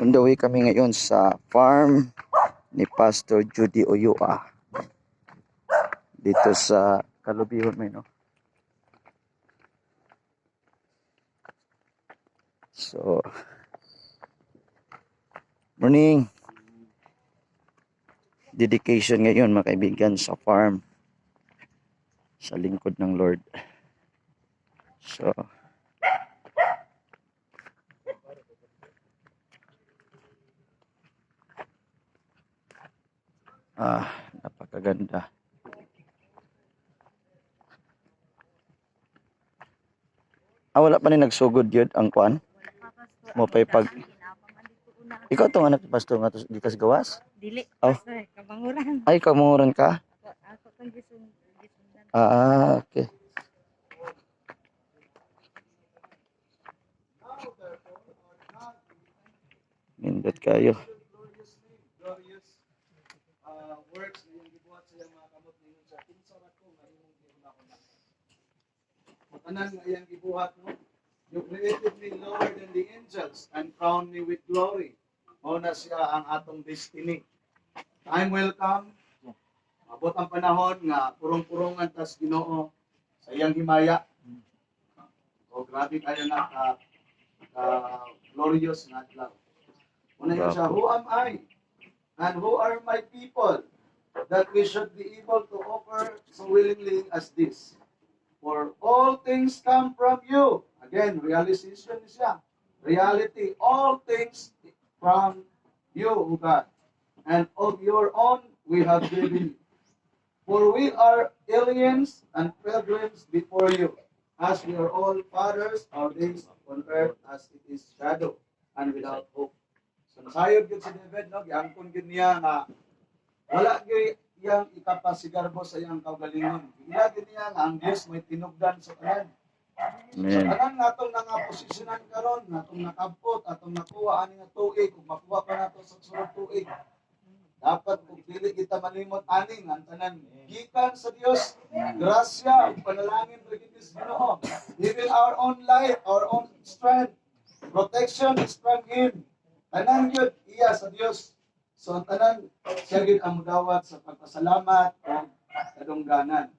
On the way kami ngayon sa farm ni Pastor Judy Oyua. Dito sa Calubihon may no. So, morning. Dedication ngayon mga kaibigan sa farm. Sa lingkod ng Lord. So, napakaganda. Wala pa ni nagsugod yun ang kuan? Mo pay pag ikaw tong anak ni pastor nga di kas gawas? Dili, Oh. pastor, kabanguran. Ay, kamunguran ka? Ako tong gisundan. Okay. Nindot kayo. Glorious works na yung gibuhat sa mga kamot ninyo sa kinsa ko nga imong gibuhat na. Matanan nga iyang gibuhat mo. You created me lower than the angels and crowned me with glory. Mao na siya ang atong destiny. Time will come. Abot ang panahon nga purong-purongan tas Ginoo sa iyang himaya. O grabe kayo na glorious nga adlaw. Una yun siya, who am I? And who are my people that we should be able to offer so willingly as this? For all things come from you. Again, realization siya. Reality, all things from you, O God. And of your own we have given you. For we are aliens and pilgrims before you. As we are all fathers, our days on earth as it is shadow and without hope. So nasayod yun si David, no? Giangkon yun niya nga wala gyud iyang ikapasigarbo sa iyang kaugalingon. Ila gyud niya nga ang Dios may tinugdan sa kanan. So Amen. kanan natong nga posisyonan karon, natong nakabot, atong nakuha ani nga tuig, kung makuha pa nato sa sunod tuig. Dapat kung dili kita malimot aning ang tanan gikan sa Dios, grasya ug panalangin ra gyud sa Ginoo. Even our own life, our own strength, protection is from Him. Tanan yun, iya sa Dios. So ang tanan, siya yun ang mudawat sa pagpasalamat o kadungganan.